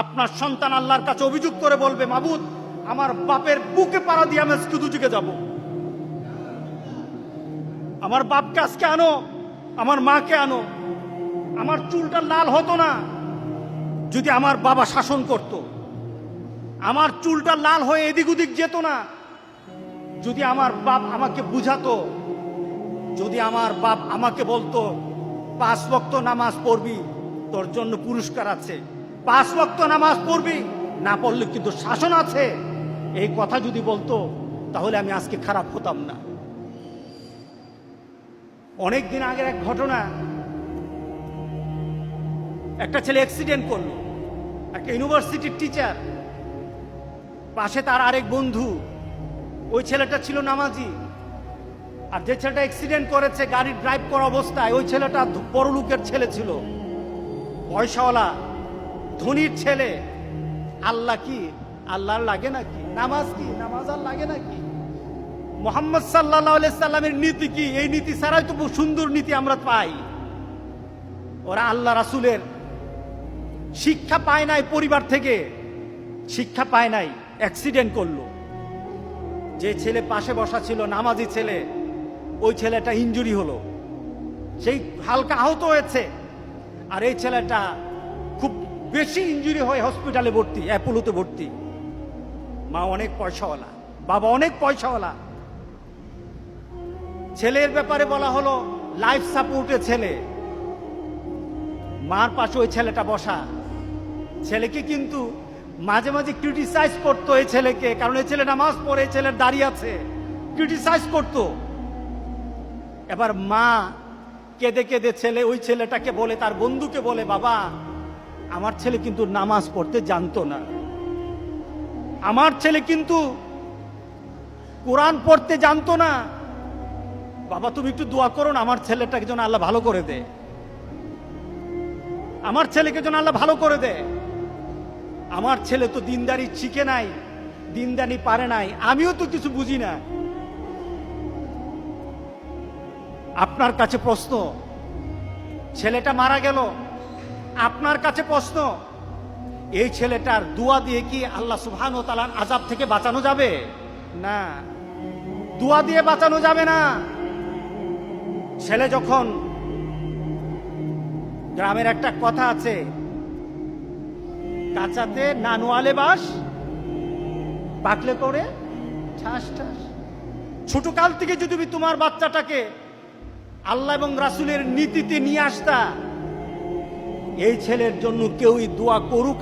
আপনার সন্তান আল্লাহর কাছে অভিযোগ করে বলবে, মাবুদ আমার বাপের বুকে পাড়া দিয়ে আমি আজকে দুদিকে যাব, আমার বাপকে আজকে আনো, আমার মাকে আনো। আমার চুলটা লাল হতো না যদি আমার বাবা শাসন করত, আমার চুলটা লাল হয়ে এদিক ওদিক যেত না যদি আমার বাপ আমাকে বুঝাতো, যদি আমার বাপ আমাকে বলতো 5 ওয়াক্ত নামাজ পড়বি, তোর জন্য পুরস্কার আছে, 5 ওয়াক্ত নামাজ পড়বি, না পড়লে কিন্তু শাসন আছে, এই কথা যদি বলতো তাহলে আমি আজকে খারাপ হতাম না। অনেক দিন আগের এক ঘটনা, একটা ছেলে অ্যাক্সিডেন্ট করলো, একটা ইউনিভার্সিটির টিচার, পাশে তার আরেক বন্ধু, ওই ছেলেটা ছিল নামাজি, আর যে ছেলেটা অ্যাক্সিডেন্ট করেছে গাড়ি ড্রাইভ করা অবস্থায় ওই ছেলেটা বড় লোকের ছেলে ছিল, পয়সাওয়ালা ধনীর ছেলে। আল্লাহ কি আল্লাহর লাগে নাকি? নামাজ কি নামাজ আর লাগে নাকি? মুহাম্মদ সাল্লাল্লাহু আলাইহি সাল্লামের নীতি কি? এই নীতি ছাড়াই তো বহু সুন্দর নীতি আমরা পাই। ওরা আল্লাহ রাসূলের শিক্ষা পায় নাই, পরিবার থেকে শিক্ষা পায় নাই, অ্যাক্সিডেন্ট করলো। যে ছেলে পাশে বসা ছিল নামাজি ছেলে, ওই ছেলেটা ইনজুরি হলো, সেই হালকা আহত হয়েছে, আর এই ছেলেটা খুব বেশি ইনজুরি হয়ে হসপিটালে ভর্তি, অ্যাপোলোতে ভর্তি। মা অনেক পয়সাওয়ালা, বাবা অনেক পয়সাওয়ালা। ছেলের ব্যাপারে বলা হলো লাইফ সাপোর্টে ছেলে, মার পাশে ওই ছেলেটা বসা। ছেলেকে কিন্তু মাঝে মাঝে ক্রিটিসাইজ করতো এই ছেলেকে, কারণ এই ছেলে নামাজ পড়ে, এই ছেলের দাঁড়িয়ে আছে, ক্রিটিসাইজ করতো। এবার মা কেঁদে কেঁদে ওই ছেলেটাকে বলে, তার বন্ধুকে বলে, বাবা আমার ছেলে কিন্তু নামাজ পড়তে জানতো না, আমার ছেলে কিন্তু কোরআন পড়তে জানতো না, বাবা তুমি একটু দোয়া করো না, আমার ছেলেটাকে যেন আল্লাহ ভালো করে দে, আমার ছেলেকে যেন আল্লাহ ভালো করে দে। আমার ছেলে তো দিনদারি শিখে নাই, দিনদারি পারে নাই, আমিও তো কিছু বুঝি না। আপনার কাছে প্রশ্ন, ছেলেটা মারা গেল, আপনার কাছে প্রশ্ন, এই ছেলেটার দোয়া দিয়ে কি আল্লাহ সুবহানাহু ওয়া তাআলার আযাব থেকে বাঁচানো যাবে? না, দোয়া দিয়ে বাঁচানো যাবে না। ছেলে যখন, গ্রামের একটা কথা আছে, কাঁচাতে নানুয়ালে বাস, পাকলে করে ঠাস ঠাস। ছোট কাল থেকে যদি তুমি তোমার বাচ্চাটাকে আল্লাহ এবং রাসূলের নীতিতে নিয়ে আসতা, এই ছেলের জন্য কেউই দোয়া করুক